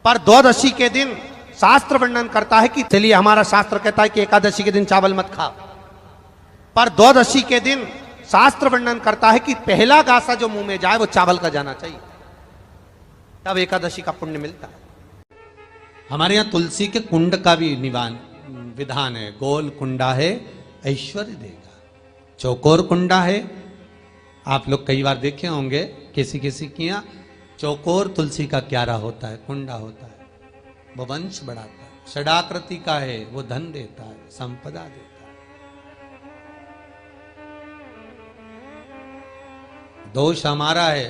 पर द्वादशी के दिन शास्त्र वर्णन करता है कि चलिए हमारा शास्त्र कहता है कि एकादशी के दिन चावल मत खाओ, पर द्वादशी के दिन शास्त्र वर्णन करता है कि पहला गासा जो मुंह में जाए वो चावल का जाना चाहिए, तब एकादशी का पुण्य मिलता है। हमारे यहां तुलसी के कुंड का भी विधान है। गोल कुंडा है ऐश्वर्य देगा, चौकोर कुंडा है। आप लोग कई बार देखे होंगे किसी किसी के यहाँ चौकोर तुलसी का क्यारा होता है, कुंडा होता है, वो वंश बढ़ाता है। षडाकृति का है, वो धन देता है, संपदा देता है। दोष हमारा है,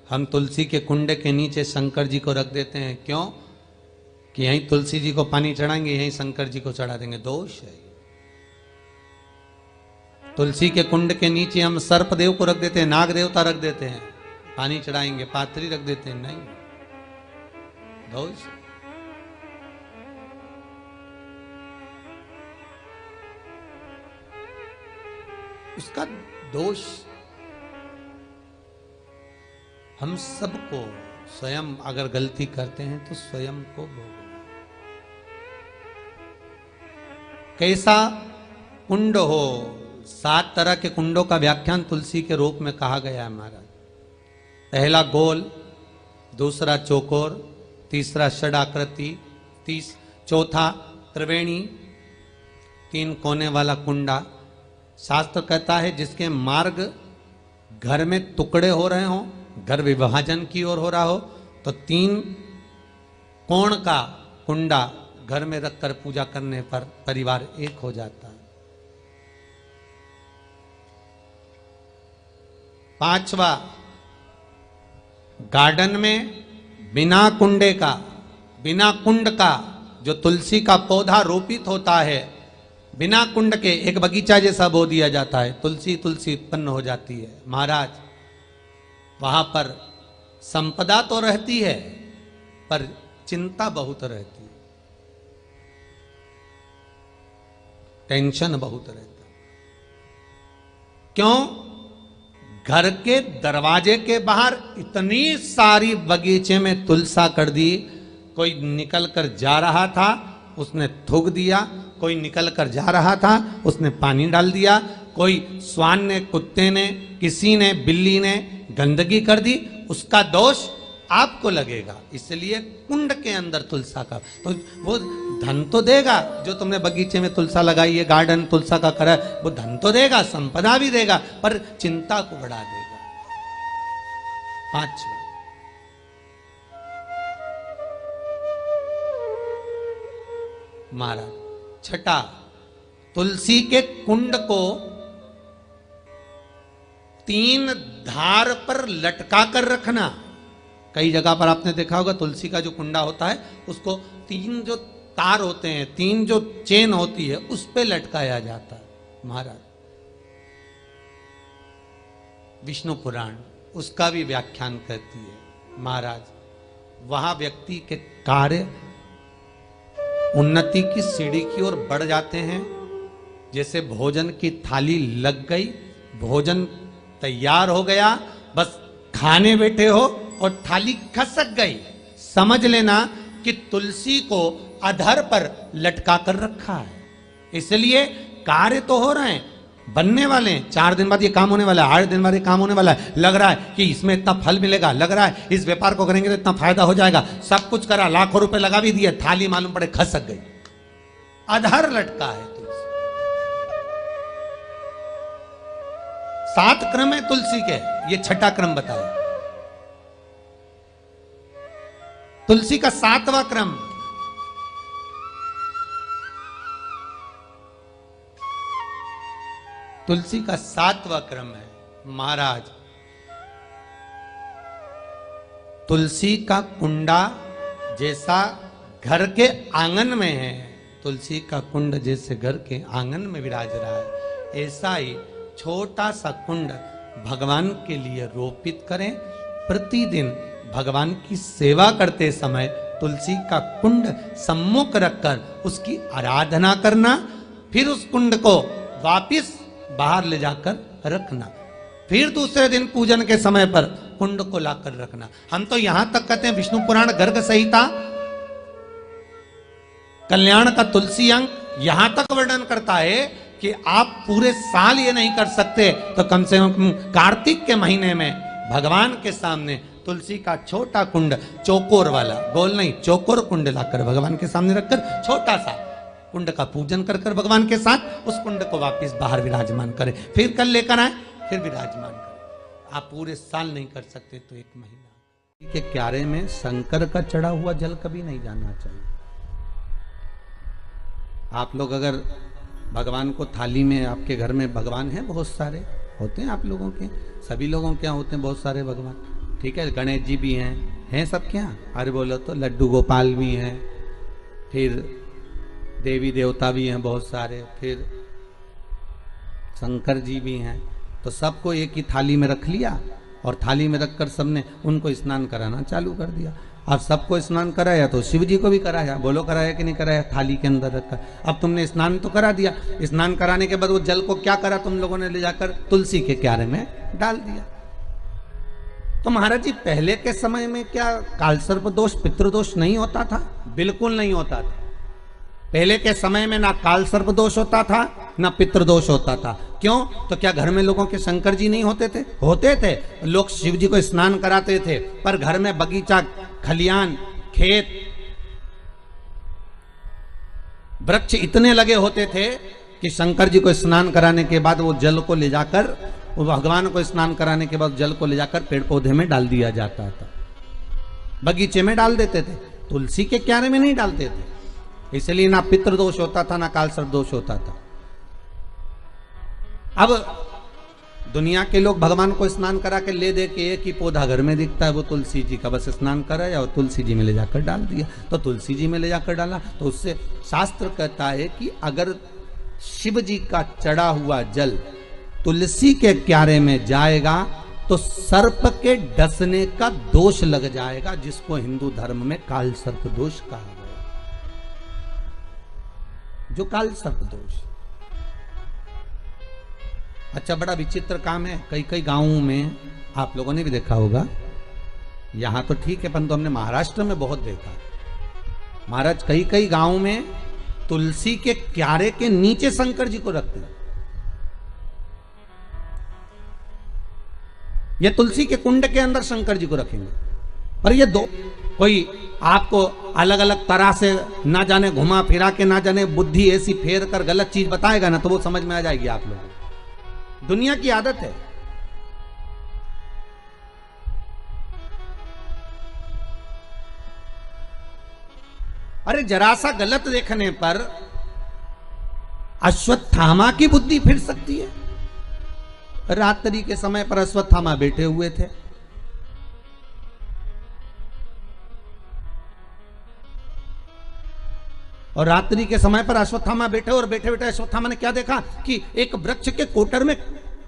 हम तुलसी के कुंड के नीचे शंकर जी को रख देते हैं। क्यों? कि यहीं तुलसी जी को पानी चढ़ाएंगे, यहीं शंकर जी को चढ़ा देंगे। दोष है। तुलसी के कुंड के नीचे हम सर्पदेव को रख देते हैं, नाग देवता रख देते हैं, पानी चढ़ाएंगे, पात्री रख देते हैं, नहीं, दोष। उसका दोष हम सबको स्वयं अगर गलती करते हैं तो स्वयं को भोगना। कैसा कुंड हो, 7 तरह के कुंडों का व्याख्यान तुलसी के रूप में कहा गया है महाराज। पहला गोल, दूसरा चौकोर, तीसरा षडाकृति, चौथा त्रिवेणी, 3 कोने वाला कुंडा। शास्त्र कहता है जिसके मार्ग घर में टुकड़े हो रहे हों, घर विभाजन की ओर हो रहा हो, तो 3 कोण का कुंडा घर में रखकर पूजा करने पर परिवार एक हो जाता है। 5वां, गार्डन में बिना कुंडे का, बिना कुंड का जो तुलसी का पौधा रोपित होता है, बिना कुंड के एक बगीचा जैसा बो दिया जाता है, तुलसी तुलसी उत्पन्न हो जाती है। महाराज वहां पर संपदा तो रहती है पर चिंता बहुत रहती है, टेंशन बहुत रहता है। क्यों? घर के दरवाजे के बाहर इतनी सारी बगीचे में तुलसा कर दी। कोई निकल कर जा रहा था, उसने थूक दिया, कोई निकल कर जा रहा था, उसने पानी डाल दिया, कोई श्वान ने, कुत्ते ने, किसी ने, बिल्ली ने गंदगी कर दी, उसका दोष आपको लगेगा। इसलिए कुंड के अंदर तुलसा का, तो वो धन तो देगा, जो तुमने बगीचे में तुलसा लगाई है, गार्डन तुलसा का करा, वो धन तो देगा, संपदा भी देगा, पर चिंता को बढ़ा देगा। 5वां, महाराज 6, तुलसी के कुंड को 3 धार पर लटका कर रखना। कई जगह पर आपने देखा होगा तुलसी का जो कुंडा होता है उसको 3 जो तार होते हैं, 3 जो चेन होती है, उस पे लटकाया जाता है। महाराज विष्णु पुराण उसका भी व्याख्यान करती है। महाराज वहां व्यक्ति के कार्य उन्नति की सीढ़ी की ओर बढ़ जाते हैं। जैसे भोजन की थाली लग गई, भोजन तैयार हो गया, बस खाने बैठे हो और थाली खसक गई, समझ लेना कि तुलसी को अधर पर लटका कर रखा है। इसलिए कार्य तो हो रहे हैं, बनने वाले हैं, 4 दिन बाद ये काम होने वाला है, 8 दिन बाद ये काम होने वाला है, लग रहा है कि इसमें इतना फल मिलेगा, लग रहा है इस व्यापार को करेंगे तो इतना फायदा हो जाएगा, सब कुछ करा, लाखों रुपए लगा भी दिए, थाली मालूम पड़े खसक गई, अधर लटका है तुलसी। 7 क्रम है तुलसी के, ये 6ठा क्रम बताया। तुलसी का 7वां क्रम, तुलसी का 7वां क्रम है। महाराज तुलसी का कुंडा जैसा घर के आंगन में है, तुलसी का कुंड जैसे घर के आंगन में विराज रहा है, ऐसा ही छोटा सा कुंड भगवान के लिए रोपित करें। प्रतिदिन भगवान की सेवा करते समय तुलसी का कुंड सम्मुख रखकर उसकी आराधना करना, फिर उस कुंड को वापिस बाहर ले जाकर रखना, फिर दूसरे दिन पूजन के समय पर कुंड को लाकर रखना। हम तो यहां तक कहते हैं विष्णु पुराण गर्ग संहिता कल्याण का तुलसी अंग यहां तक वर्णन करता है कि आप पूरे साल ये नहीं कर सकते तो कम से कम कार्तिक के महीने में भगवान के सामने तुलसी का छोटा कुंड, चौकोर वाला, गोल नहीं, चौकोर कुंड लाकर भगवान के सामने रखकर छोटा सा कुंड का पूजन कर कर भगवान के साथ उस कुंड को वापस बाहर विराजमान करें, फिर कल लेकर आए, फिर विराजमान करें। आप पूरे साल नहीं कर सकते तो एक महीना के क्यारे में शंकर का चढ़ा हुआ जल कभी नहीं जाना चाहिए। आप लोग अगर भगवान को थाली में, आपके घर में भगवान हैं बहुत सारे, होते हैं आप लोगों के, सभी लोगों के यहाँ होते हैं बहुत सारे भगवान, ठीक है, गणेश जी भी हैं सबके यहाँ, अरे बोलो तो लड्डू गोपाल भी हैं, फिर देवी देवता भी हैं बहुत सारे, फिर शंकर जी भी हैं, तो सबको एक ही थाली में रख लिया और थाली में रखकर सबने उनको स्नान कराना चालू कर दिया। अब सबको स्नान कराया तो शिव जी को भी कराया, बोलो कराया कि नहीं कराया, थाली के अंदर रखा। अब तुमने स्नान तो करा दिया, स्नान कराने के बाद वो जल को क्या करा तुम लोगों ने, ले जाकर तुलसी के क्यारे में डाल दिया। तो महाराज जी पहले के समय में क्या कालसर्प दोष, पितृदोष नहीं होता था? बिल्कुल नहीं होता था। पहले के समय में ना कालसर्प दोष होता था ना पितृदोष होता था। क्यों? तो क्या घर में लोगों के शंकर जी नहीं होते थे? होते थे। लोग शिव जी को स्नान कराते थे, पर घर में बगीचा, खलियान, खेत, वृक्ष इतने लगे होते थे कि शंकर जी को स्नान कराने के बाद वो जल को ले जाकर, भगवान को स्नान कराने के बाद जल को ले जाकर पेड़ पौधे में डाल दिया जाता था, बगीचे में डाल देते थे, तुलसी के क्यारे में नहीं डालते थे। इसलिए ना पितृदोष होता था ना कालसर्प दोष होता था। अब दुनिया के लोग भगवान को स्नान करा के ले दे के एक ही पौधा घर में दिखता है, वो तुलसी जी का, बस स्नान कराया और तुलसी जी में ले जाकर डाल दिया। तो तुलसी जी में ले जाकर डाला तो उससे शास्त्र कहता है कि अगर शिव जी का चढ़ा हुआ जल तुलसी के क्यारे में जाएगा तो सर्प के डसने का दोष लग जाएगा, जिसको हिंदू धर्म में काल सर्प दोष कहा गया। जो काल सर्प दोष, अच्छा बड़ा विचित्र काम है। कई कई गांवों में आप लोगों ने भी देखा होगा, यहां तो ठीक है परंतु हमने महाराष्ट्र में बहुत देखा। महाराज कई कई गांवों में तुलसी के क्यारे के नीचे शंकर जी को रखते हैं। ये तुलसी के कुंड के अंदर शंकर जी को रखेंगे, पर ये दो कोई आपको अलग अलग तरह से ना जाने घुमा फिरा के, ना जाने बुद्धि ऐसी फेर कर गलत चीज बताएगा ना, तो वो समझ में आ जाएगी आप लोगों। दुनिया की आदत है। अरे जरा सा गलत देखने पर अश्वत्थामा की बुद्धि फिर सकती है। रात्रि के समय पर अश्वत्थामा बैठे हुए थे, और रात्रि के समय पर अश्वत्थामा बैठे, और बैठे बैठे अश्वत्थामा ने क्या देखा कि एक वृक्ष के कोटर में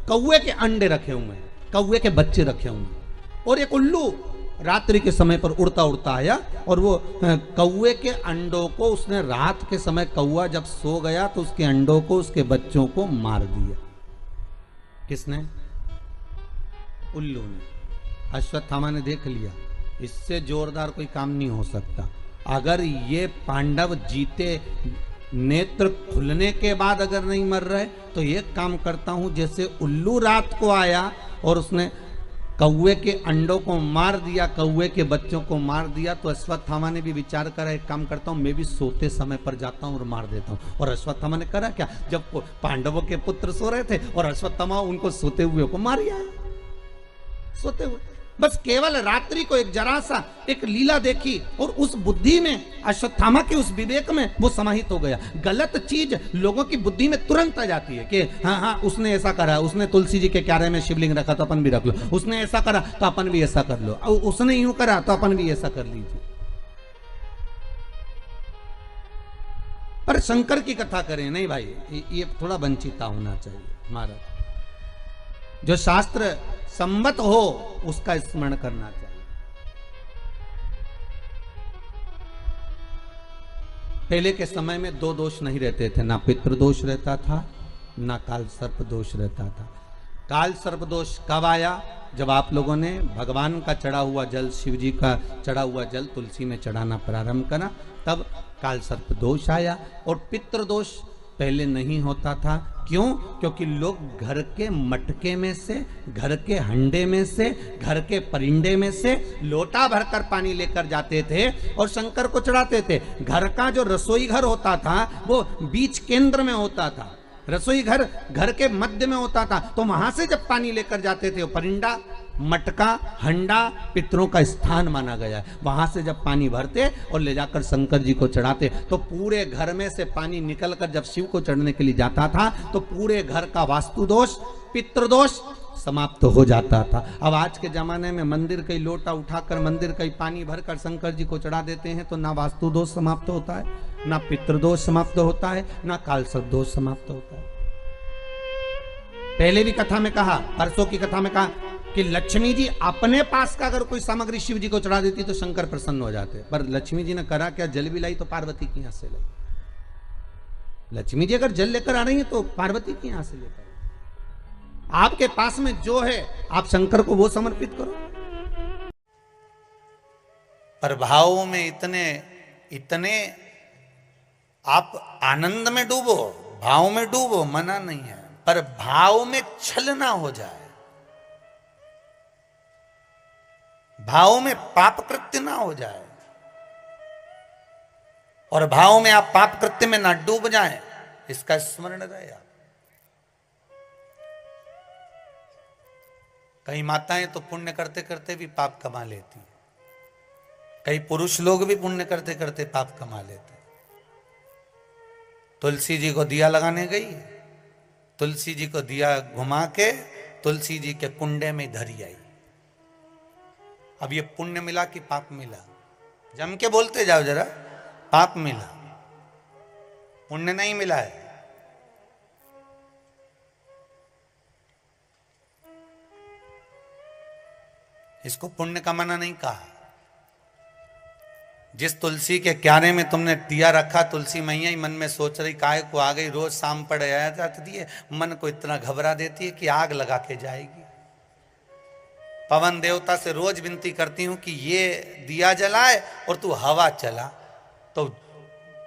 कौवे के अंडे रखे हुए हैं, कौवे के बच्चे रखे हुए हैं, और एक उल्लू रात्रि के समय पर उड़ता उड़ता आया और वो कौवे के अंडों को उसने, रात के समय कौवा जब सो गया तो उसके अंडों को, उसके बच्चों को मार दिया। किसने? उल्लू ने। अश्वत्थामा ने देख लिया इससे जोरदार कोई काम नहीं हो सकता। अगर ये पांडव जीते, नेत्र खुलने के बाद अगर नहीं मर रहे, तो ये काम करता हूं, जैसे उल्लू रात को आया और उसने कौवे के अंडों को मार दिया, कौवे के बच्चों को मार दिया, तो अश्वत्थामा ने भी विचार करा, एक काम करता हूं, मैं भी सोते समय पर जाता हूं और मार देता हूं। और अश्वत्थामा ने करा क्या, जब पांडवों के पुत्र सो रहे थे और अश्वत्थामा उनको सोते हुए को मार आया, सोते हुए। बस केवल रात्रि को एक जरा सा एक लीला देखी और उस बुद्धि में, अश्वत्थामा के उस विवेक में वो समाहित हो गया। गलत चीज लोगों की बुद्धि में तुरंत आ जाती है कि हाँ हाँ उसने ऐसा करा, उसने तुलसी जी के क्यारे में शिवलिंग रखा तो अपन भी रख लो, उसने ऐसा करा तो अपन भी ऐसा कर लो, उसने यूं करा तो अपन भी ऐसा कर लीजिए। पर शंकर की कथा करें नहीं भाई, ये थोड़ा वंचिता होना चाहिए। महाराज जो शास्त्र सम्मत हो उसका स्मरण करना चाहिए। पहले के समय में दो दोष नहीं रहते थे, ना पितृदोष रहता था ना काल सर्प दोष रहता था। काल सर्पदोष कब आया? जब आप लोगों ने भगवान का चढ़ा हुआ जल, शिव जी का चढ़ा हुआ जल तुलसी में चढ़ाना प्रारंभ करा, तब काल सर्पदोष आया। और पितृदोष पहले नहीं होता था। क्यों? क्योंकि लोग घर के मटके में से, घर के हंडे में से, घर के परिंडे में से लोटा भरकर पानी लेकर जाते थे और शंकर को चढ़ाते थे। घर का जो रसोई घर होता था वो बीच केंद्र में होता था, रसोई घर घर के मध्य में होता था। तो वहां से जब पानी लेकर जाते थे, वो परिंडा, मटका, हंडा पितरों का स्थान माना गया है। वहां से जब पानी भरते और ले जाकर शंकर जी को चढ़ाते, तो पूरे घर में से पानी निकलकर जब शिव को चढ़ने के लिए जाता था, तो पूरे घर का वास्तु दोष, पितृदोष समाप्त हो जाता था। अब आज के जमाने में मंदिर कई लोटा उठाकर, मंदिर कई पानी भरकर शंकर जी को चढ़ा देते हैं, तो ना वास्तु दोष समाप्त होता है, ना पितृदोष समाप्त होता है, ना काल सर्प दोष समाप्त होता है। पहले भी कथा में कहा, परसों की कथा में कहा कि लक्ष्मी जी अपने पास का अगर कोई सामग्री शिव जी को चढ़ा देती तो शंकर प्रसन्न हो जाते। पर लक्ष्मी जी ने करा क्या? जल भी लाई तो पार्वती की यहां से लाई। लक्ष्मी जी अगर जल लेकर आ रही है तो पार्वती की यहां से लेकर। आपके पास में जो है आप शंकर को वो समर्पित करो। पर भावों में इतने इतने आप आनंद में डूबो, भाव में डूबो, मना नहीं है, पर भाव में छल ना हो जाए, भाव में पाप कृत्य ना हो जाए, और भाव में आप पाप कृत्य में ना डूब जाएं, इसका स्मरण रहे। आप कई माताएं तो पुण्य करते करते भी पाप कमा लेती, कई पुरुष लोग भी पुण्य करते करते पाप कमा लेते। तुलसी जी को दिया लगाने गई, तुलसी जी को दिया घुमा के तुलसी जी के कुंडे में धरी आई। अब ये पुण्य मिला कि पाप मिला? जम के बोलते जाओ जरा, पाप मिला, पुण्य नहीं मिला है। इसको पुण्य कमाना नहीं कहा। जिस तुलसी के क्यारे में तुमने दिया रखा, तुलसी मैया ही मन में सोच रही काहे को आ गई, रोज शाम पड़ आया जाती है, मन को इतना घबरा देती है कि आग लगा के जाएगी। पवन देवता से रोज विनती करती हूं कि ये दिया जलाए और तू हवा चला। तो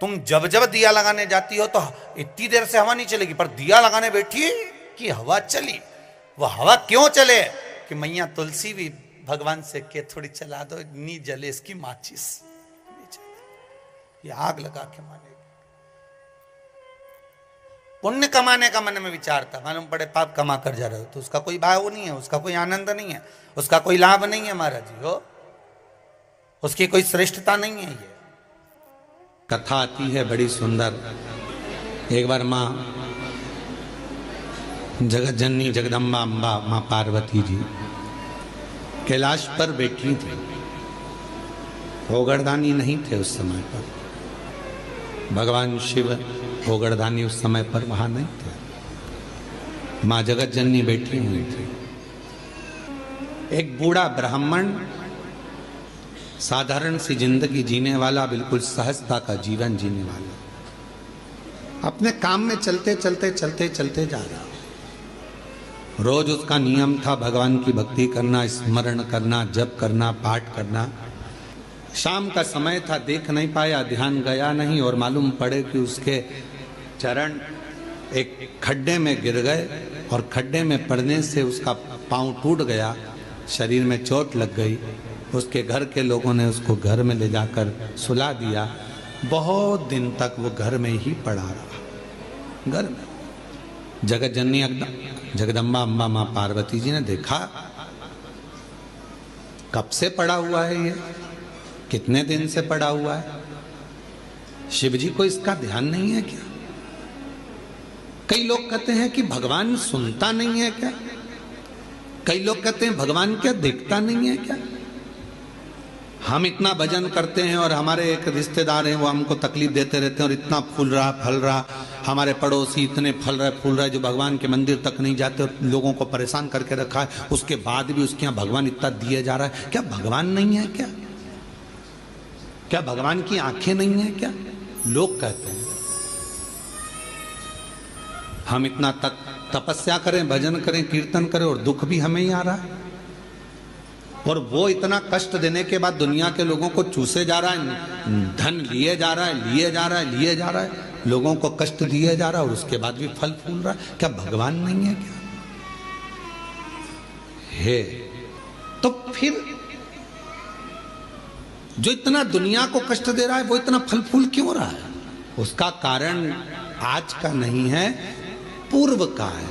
तुम जब जब दिया लगाने जाती हो तो इतनी देर से हवा नहीं चलेगी, पर दिया लगाने बैठी कि हवा चली। वो हवा क्यों चले? कि मैया तुलसी भी भगवान से के थोड़ी चला दो, नी जले इसकी माचिस, ये आग लगा के मानेगी। पुण्य कमाने का मन में विचार था, मालूम पड़े पाप कमा कर जा रहे हो तो उसका कोई भाव नहीं है, उसका कोई आनंद नहीं है, उसका कोई लाभ नहीं है महाराज जी हो, उसकी कोई श्रेष्ठता नहीं है। ये कथा आती है बड़ी सुंदर। एक बार माँ जगत जननी जगदम्बा अम्बा माँ पार्वती जी कैलाश पर बैठी थी। भोगड़दानी नहीं थे उस समय पर, भगवान शिव भोगड़दानी उस समय पर वहां नहीं थे। माँ जगत जननी बैठी हुई थी। एक बूढ़ा ब्राह्मण, साधारण सी जिंदगी जीने वाला, बिल्कुल सहजता का जीवन जीने वाला, अपने काम में चलते चलते चलते चलते जा रहा। रोज उसका नियम था भगवान की भक्ति करना, स्मरण करना, जप करना, पाठ करना। शाम का समय था, देख नहीं पाया, ध्यान गया नहीं, और मालूम पड़े कि उसके चरण एक खड्डे में गिर गए और खड्डे में पड़ने से उसका पांव टूट गया, शरीर में चोट लग गई। उसके घर के लोगों ने उसको घर में ले जाकर सुला दिया। बहुत दिन तक वो घर में ही पड़ा रहा। घर में जगत जननी जगदम्बा अम्बा माँ पार्वती जी ने देखा, कब से पड़ा हुआ है ये, कितने दिन से पड़ा हुआ है, शिव जी को इसका ध्यान नहीं है क्या? कई लोग कहते हैं कि भगवान सुनता नहीं है क्या? कई लोग कहते हैं भगवान क्या देखता नहीं है क्या? हम इतना भजन करते हैं और हमारे एक रिश्तेदार हैं वो हमको तकलीफ देते रहते हैं, और इतना फूल रहा फल रहा, हमारे पड़ोसी इतने फल रहे फूल रहे जो भगवान के मंदिर तक नहीं जाते और लोगों को परेशान करके रखा है, उसके बाद भी उसके यहाँ भगवान इतना दिए जा रहा है। क्या भगवान नहीं है क्या? क्या भगवान की आंखें नहीं है क्या? लोग कहते हैं। हम इतना तक तपस्या करें, भजन करें, कीर्तन करें और दुख भी हमें ही आ रहा है। और वो इतना कष्ट देने के बाद दुनिया के लोगों को चूसे जा रहा है, धन लिए जा रहा है, लिए जा रहा है, लिए जा रहा है, लोगों को कष्ट दिए जा रहा है और उसके बाद भी फल फूल रहा है। क्या भगवान नहीं है क्या? है तो फिर जो इतना दुनिया को कष्ट दे रहा है वो इतना फल फूल क्यों रहा है? उसका कारण आज का नहीं है, पूर्व का है।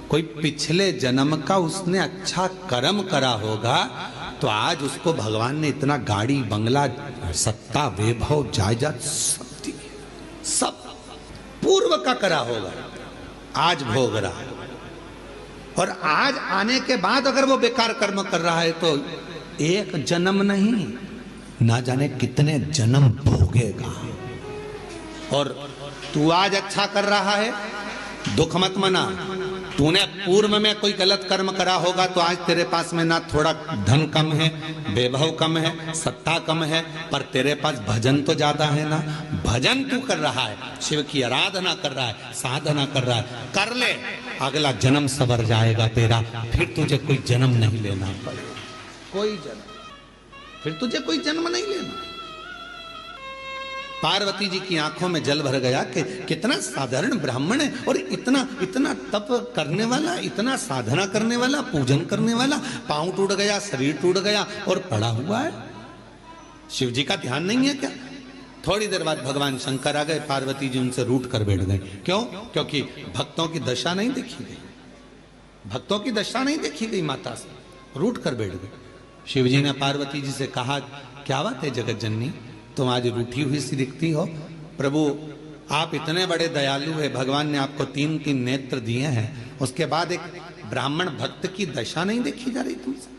कोई पिछले जन्म का उसने अच्छा कर्म करा होगा तो आज उसको भगवान ने इतना गाड़ी, बंगला, सत्ता, वैभव, जायदाद सब दी। सब पूर्व का करा होगा, आज भोग रहा है। और आज आने के बाद अगर वो बेकार कर्म कर रहा है तो एक जन्म नहीं, ना जाने कितने जन्म भोगेगा। और तू आज अच्छा कर रहा है, दुख मत मना। तूने पूर्व में कोई गलत कर्म करा होगा तो आज तेरे पास में ना थोड़ा धन कम है, वैभव कम है, सत्ता कम है, पर तेरे पास भजन तो ज्यादा है ना। भजन तू कर रहा है, शिव की आराधना कर रहा है, साधना कर रहा है, कर ले, अगला जन्म सवर जाएगा तेरा। फिर तुझे कोई जन्म नहीं लेना पड़ेगा, कोई जन्म, फिर तुझे कोई जन्म नहीं लेना। पार्वती जी की आंखों में जल भर गया कि कितना साधारण ब्राह्मण है और इतना इतना तप करने वाला, इतना साधना करने वाला, पूजन करने वाला, पांव टूट गया, शरीर टूट गया और पड़ा हुआ है। शिव जी का ध्यान नहीं है क्या? थोड़ी देर बाद भगवान शंकर आ गए, पार्वती जी उनसे रूठ कर बैठ गए। क्यों? क्योंकि भक्तों की दशा नहीं देखी गई, भक्तों की दशा नहीं देखी गई, माता से रूठ कर बैठ गए। शिव जी ने पार्वती जी से कहा, क्या बात है जगत जननी, तुम आज रूठी हुई सी दिखती हो। प्रभु आप इतने बड़े दयालु है, भगवान ने आपको 3-3 नेत्र दिए हैं, उसके बाद एक ब्राह्मण भक्त की दशा नहीं देखी जा रही तुमसे?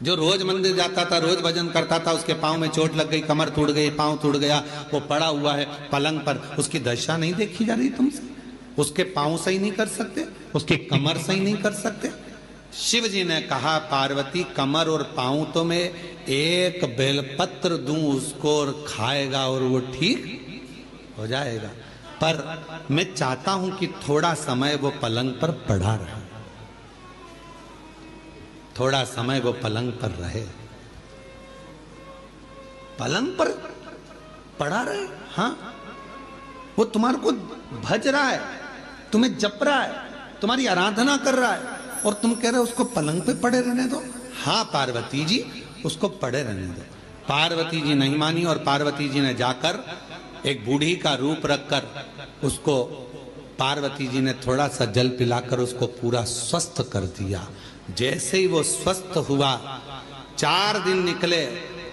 जो रोज मंदिर जाता था, रोज भजन करता था, उसके पांव में चोट लग गई, कमर टूट गई, पांव टूट गया, वो पड़ा हुआ है पलंग पर, उसकी दशा नहीं देखी जा रही तुमसे? उसके पांव सही नहीं कर सकते, उसकी कमर सही नहीं कर सकते? शिव जी ने कहा, पार्वती कमर और पांव तो मैं एक बेलपत्र दूं उसको और खाएगा और वो ठीक हो जाएगा, पर मैं चाहता हूं कि थोड़ा समय वो पलंग पर पड़ा रहे, थोड़ा समय वो पलंग पर रहे, पलंग पर पड़ा रहे। हाँ, वो तुम्हारे को भज रहा है, तुम्हें जप रहा है, तुम्हारी आराधना कर रहा है और तुम कह रहे हो उसको पलंग पे पड़े रहने दो। हाँ पार्वती जी, उसको पड़े रहने दो। पार्वती जी नहीं मानी और पार्वती जी ने जाकर एक बूढ़ी का रूप रखकर उसको, पार्वती जी ने थोड़ा सा जल पिलाकर उसको पूरा स्वस्थ कर दिया। जैसे ही वो स्वस्थ हुआ, 4 दिन निकले,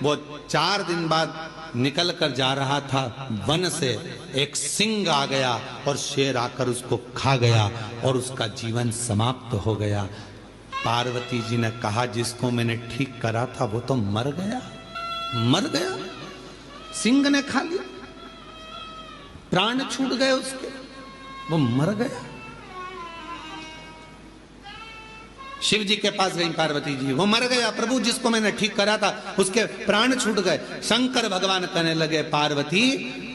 वो 4 दिन बाद निकल कर जा रहा था, वन से एक सिंह आ गया और शेर आकर उसको खा गया और उसका जीवन समाप्त हो गया। पार्वती जी ने कहा, जिसको मैंने ठीक करा था वो तो मर गया, मर गया, सिंह ने खा लिया, प्राण छूट गए उसके, वो मर गया। शिव जी के पास गई पार्वती जी, वो मर गया प्रभु, जिसको मैंने ठीक करा था उसके प्राण छूट गए। शंकर भगवान कहने लगे, पार्वती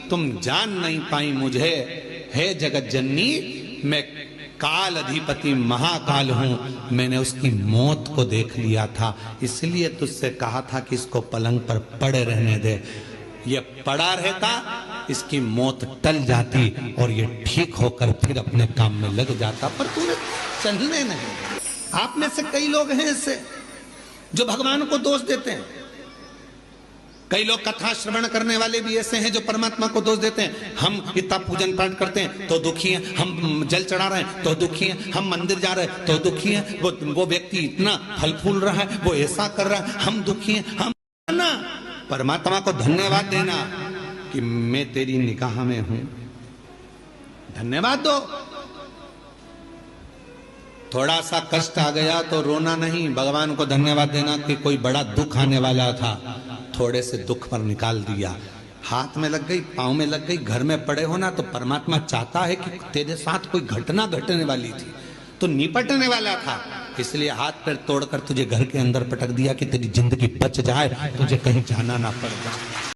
तुम जान नहीं पाई मुझे, हे जगत जननी, मैं काल अधिपति महाकाल हूं, मैंने उसकी मौत को देख लिया था, इसलिए तुझसे कहा था कि इसको पलंग पर पड़े रहने दे। ये पड़ा रहता, इसकी मौत टल जाती और ये ठीक होकर फिर अपने काम में लग जाता, पर तूने चलने नहीं। आप में से कई लोग हैं ऐसे जो भगवान को दोष देते हैं, कई लोग कथा श्रवण करने वाले भी ऐसे हैं जो परमात्मा को दोष देते हैं। हम इतना पूजन पाठ करते हैं तो दुखी हैं, हम जल चढ़ा रहे हैं तो दुखी हैं, हम मंदिर जा रहे हैं तो दुखी हैं, वो व्यक्ति इतना फल फूल रहा है, वो ऐसा कर रहा है, हम दुखी हैं। हम ना परमात्मा को धन्यवाद देना कि मैं तेरी निगाह में हूं, धन्यवाद दो। थोड़ा सा कष्ट आ गया तो रोना नहीं, भगवान को धन्यवाद देना कि कोई बड़ा दुख आने वाला था, थोड़े से दुख पर निकाल दिया। हाथ में लग गई, पांव में लग गई, घर में पड़े हो ना, तो परमात्मा चाहता है कि तेरे साथ कोई घटना घटने वाली थी तो निपटने वाला था, इसलिए हाथ पैर तोड़कर तुझे घर के अंदर पटक दिया कि तेरी जिंदगी बच जाए, तुझे कहीं जाना ना पड़ जाए।